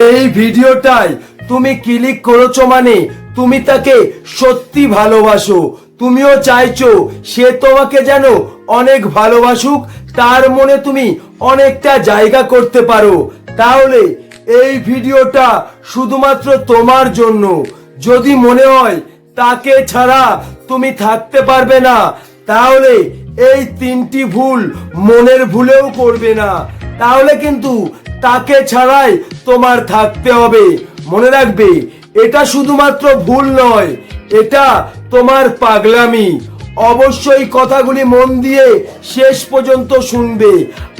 এই ভিডিওটায় তুমি ক্লিক করেছো মানে তুমি তাকে সত্যি ভালোবাসো, তুমিও চাইছো সে তোমাকে যেন অনেক ভালোবাসুক, তার মনে তুমি অনেকটা জায়গা করতে পারো। তাহলে এই ভিডিওটা শুধুমাত্র তোমার জন্য। যদি মনে হয় তাকে ছাড়া তুমি থাকতে পারবে না, তাহলে এই তিনটি ভুল মনের ভুলেও করবে না। তাহলে কিন্তু তাকে ছাড়াই তোমার থাকতে হবে। মনে রাখবে, এটা শুধুমাত্র ভুল নয়, এটা তোমার পাগলামি। অবশ্যই কথাগুলি মন দিয়ে শেষ পর্যন্ত শুনবে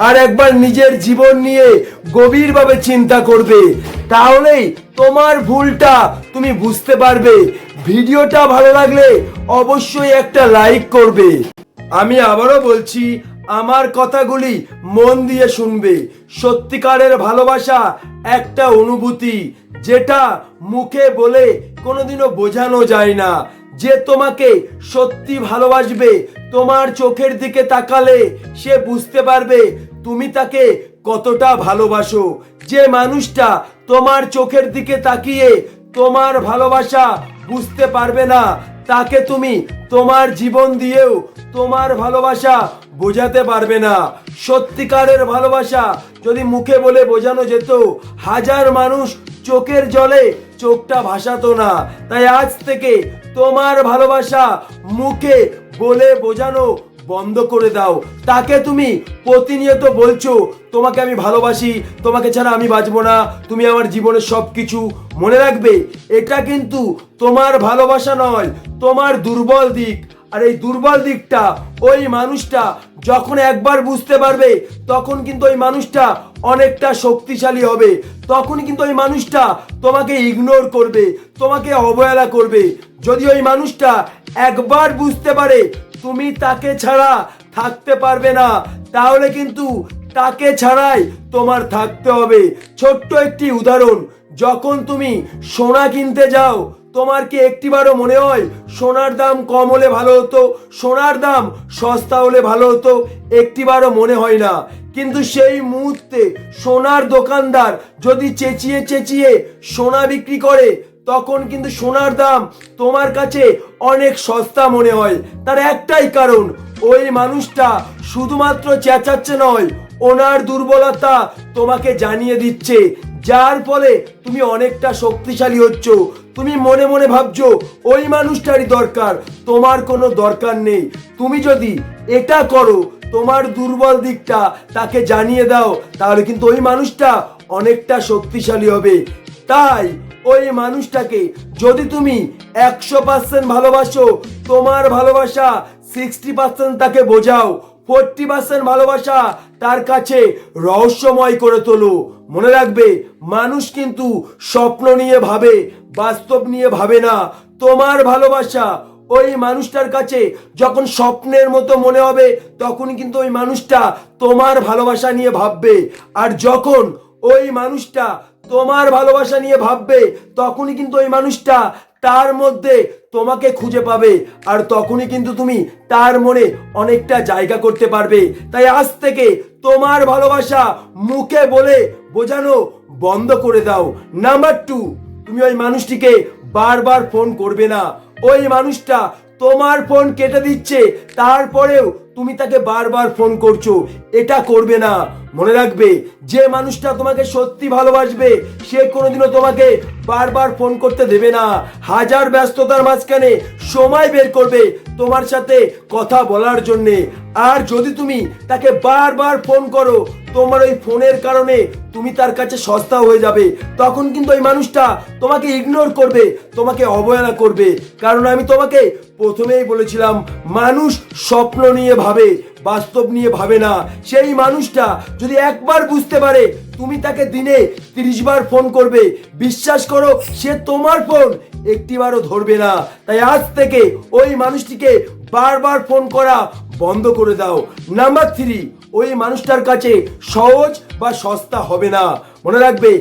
আর একবার নিজের জীবন নিয়ে গভীরভাবে চিন্তা করবে, তাহলেই তোমার ভুলটা তুমি বুঝতে পারবে। ভিডিওটা ভালো লাগলে অবশ্যই একটা লাইক করবে। আমি আবারও বলছি, আমার কথাগুলি মন দিয়ে শুনবে। সত্যিকারের ভালোবাসা একটা অনুভূতি, যেটা মুখে বলে কোনোদিনও বোঝানো যায় না। যে তোমাকে সত্যি ভালোবাসবে, তোমার চোখের দিকে তাকালে সে বুঝতে পারবে তুমি তাকে কতটা ভালোবাসো। যে মানুষটা তোমার চোখের দিকে তাকিয়ে তোমার ভালোবাসা বুঝতে পারবে না, তাকে তুমি তোমার জীবন দিয়েও তোমার ভালোবাসা বোঝাতে পারবে না। সত্যিকারের ভালোবাসা যদি মুখে বলে বোঝানো যেত, হাজার মানুষ চোখের জলে চোখটা ভাসাতো না। তাই আজ থেকে তোমার ভালোবাসা মুখে বলে বোঝানো বন্ধ করে দাও। তাকে তুমি প্রতিনিয়ত বলছো তোমাকে আমি ভালোবাসি, তোমাকে ছাড়া আমি বাঁচবো না, তুমি আমার জীবনের সবকিছু। মনে রাখবে, এটা কিন্তু তোমার ভালোবাসা নয়, তোমার দুর্বল দিক। আর এই দুর্বল দিকটা ওই মানুষটা যখন একবার বুঝতে পারবে, তখন কিন্তু ওই মানুষটা অনেকটা শক্তিশালী হবে। তখন কিন্তু ওই মানুষটা তোমাকে ইগনোর করবে, তোমাকে অবহেলা করবে। যদি ওই মানুষটা একবার বুঝতে পারে তুমি তাকে ছাড়া থাকতে পারবে না, তাহলে কিন্তু তাকে ছাড়াই তোমার থাকতে হবে। ছোট্ট একটি উদাহরণ, যখন তুমি সোনা কিনতে যাও, তোমার কি একটিবারও মনে হয় সোনার দাম কম হলে ভালো হতো, সোনার দাম সস্তা হলে ভালো হতো? একটিবারও মনে হয় না। কিন্তু সেই মুহূর্তে সোনার দোকানদার যদি চেঁচিয়ে চেঁচিয়ে সোনা বিক্রি করে, তখন কিন্তু সোনার দাম তোমার কাছে অনেক সস্তা মনে হয়। তার একটাই কারণ, ওই মানুষটা শুধুমাত্র চেঁচাচ্ছে নয়, ওনার দুর্বলতা তোমাকে জানিয়ে দিচ্ছে, যার ফলে তুমি অনেকটা শক্তিশালী হচ্ছ। তুমি মনে মনে ভাবছো ওই মানুষটারই দরকার, তোমার কোনো দরকার নেই। তুমি যদি এটা করো, তোমার দুর্বল দিকটা তাকে জানিয়ে দাও, তাহলে কিন্তু ওই মানুষটা অনেকটা শক্তিশালী হবে। তাই ওই মানুষটাকে যদি তুমি 100% ভালোবাসো, তোমার ভালোবাসা 60% তাকে বোঝাও, 40% ভালোবাসা তার কাছে রহস্যময় করে তোলো। মনে রাখবে, মানুষ কিন্তু স্বপ্ন নিয়ে ভাবে, বাস্তব নিয়ে ভাবে না। তোমার ভালোবাসা ওই মানুষটার কাছে যখন স্বপ্নের মতো মনে হবে, তখন কিন্তু ওই মানুষটা তোমার ভালোবাসা নিয়ে ভাববে। আর যখন ওই মানুষটা তোমার ভালোবাসা নিয়ে ভাববে, তখনই কিন্তু ওই মানুষটা তার মধ্যে তোমাকে খুঁজে পাবে, আর তখনই কিন্তু তুমি তার মনে অনেকটা জায়গা করতে পারবে। তাই আজ থেকে তোমার ভালোবাসা মুখে বলে বোঝানো বন্ধ করে দাও। নাম্বার 2, তুমি ওই মানুষটিকে বারবার ফোন করবে না। ওই মানুষটা তোমার ফোন কেটে দিচ্ছে, তারপরেও তুমি তাকে বারবার ফোন করছো, এটা করবে না। মনে রাখবে, যে মানুষটা তোমাকে সত্যি ভালোবাসবে, সে কোনোদিনও তোমাকে বারবার ফোন করতে দেবে না। হাজার ব্যস্ততার মাঝখানে সময় বের করবে তোমার সাথে কথা বলার জন্যে। আর যদি তুমি তাকে বারবার ফোন করো, তোমার ওই ফোনের কারণে তুমি তার কাছে সস্তা হয়ে যাবে। তখন কিন্তু ওই মানুষটা তোমাকে ইগনোর করবে, তোমাকে অবহেলা করবে। কারণ আমি তোমাকে প্রথমেই বলেছিলাম, মানুষ স্বপ্ন নিয়ে ভাবে, বাস্তব নিয়ে ভাবে না। সেই মানুষটা যদি একবার বুঝতে পারে তুমি তাকে দিনে 30 বার ফোন করবে, বিশ্বাস করো সে তোমার ফোন একটিবারও ধরবে না। তাই আজ থেকে ওই মানুষটিকে বারবার ফোন করা বন্ধ করে দাও। নাম্বার 3, ওই মানুষটার কাছে সহজ বা সস্তা হবে না। মনে রাখবে,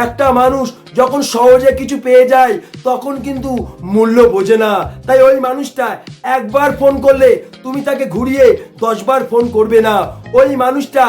একটা মানুষ যখন সহজে কিছু পেয়ে যায়, তখন কিন্তু মূল্য বোঝে না। তাই ওই মানুষটা একবার ফোন করলে তুমি তাকে ঘুরিয়ে 10 বার ফোন করবে না। ওই মানুষটা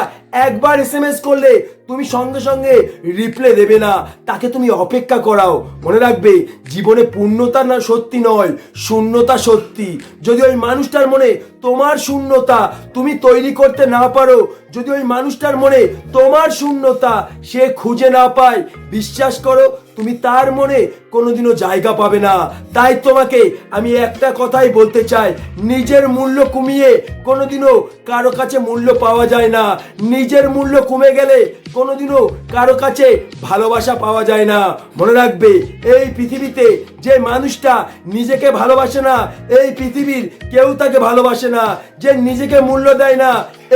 একবার SMS করলে তুমি সঙ্গে সঙ্গে রিপ্লে দেবে না, তাকে তুমি অপেক্ষা করাও। মনে রাখবে, জীবনে পূর্ণতা না সত্যি নয়, শূন্যতা সত্যি। যদি ওই মানুষটার মনে তোমার শূন্যতা তুমি তৈরি করতে না পারো, যদি ওই মানুষটার মনে তোমার শূন্যতা সে খুঁজে না পায়, বিশ্বাস করো তুমি তার মনে কোনোদিনও জায়গা পাবে না। তাই তোমাকে আমি একটা কথাই বলতে চাই, নিজের মূল্য কমিয়ে কোনোদিনও কারো কাছে মূল্য পাওয়া যায় না। নিজের মূল্য কমে গেলে কোনোদিনও কারো কাছে ভালোবাসা পাওয়া যায় না। মনে রাখবে, এই পৃথিবীতে যে মানুষটা নিজেকে ভালোবাসে না, এই পৃথিবীর কেউ তাকে ভালোবাসে না। যে নিজেকে মূল্য দেয় না,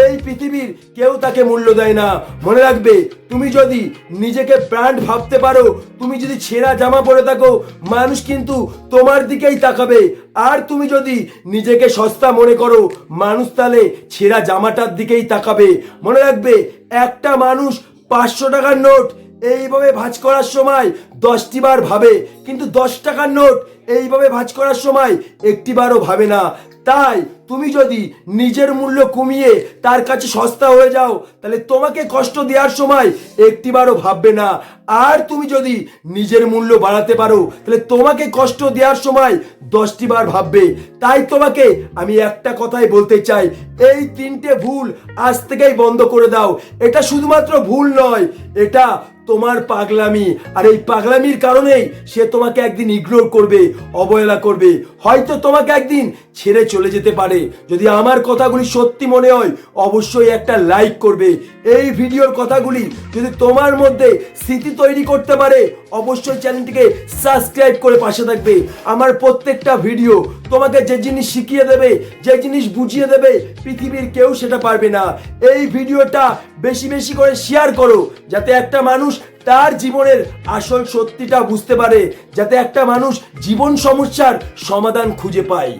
এই পৃথিবীর কেউ তাকে মূল্য দেয় না। মনে রাখবে, তুমি যদি নিজেকে ব্র্যান্ড ভাবতে পারো, তুমি যদি ছেঁড়া জামা পরে থাকো, মানুষ কিন্তু তোমার দিকেই তাকাবে। আর তুমি যদি নিজেকে সস্তা মনে করো, মানুষ তাহলে ছেঁড়া জামাটার দিকেই তাকাবে। মনে রাখবে, একটা মানুষ 500 টাকার নোট এইভাবে ভাঁজ করার সময় 10টি বার ভাবে, কিন্তু 10 টাকার নোট এইভাবে ভাঁজ করার সময় একটি বারও ভাবে না। তাই তুমি যদি নিজের মূল্য কমিয়ে তার কাছে সস্তা হয়ে যাও, তাহলে তোমাকে কষ্ট দেওয়ার সময় একটিবারও ভাববে না। আর তুমি যদি নিজের মূল্য বাড়াতে পারো, তাহলে তোমাকে কষ্ট দেওয়ার সময় 10টি বার ভাববে। তাই তোমাকে আমি একটা কথাই বলতে চাই, এই 3টে ভুল আজ থেকেই বন্ধ করে দাও। এটা শুধুমাত্র ভুল নয়, এটা তোমার পাগলামি। আর এই পাগলামির কারণেই সে তোমাকে একদিন ইগনোর করবে, অবহেলা করবে, হয়তো তোমাকে একদিন ছেড়ে চলে যেতে পারে। যদি আমার কথাগুলি সত্যি মনে হয়, অবশ্যই একটা লাইক করবে। এই ভিডিওর কথাগুলি যদি তোমার মধ্যে স্মৃতি তৈরি করতে পারে, অবশ্যই চ্যানেলটিকে সাবস্ক্রাইব করে পাশে থাকবে। আমার প্রত্যেকটা ভিডিও তোমাকে যে জিনিস শিখিয়ে দেবে, যে জিনিস বুঝিয়ে দেবে, পৃথিবীর কেউ সেটা পারবে না। এই ভিডিওটা বেশি বেশি করে শেয়ার করো, যাতে একটা মানুষ তার জীবনের আসল সত্যিটা বুঝতে পারে, যাতে একটা মানুষ জীবন সমস্যার সমাধান খুঁজে পায়।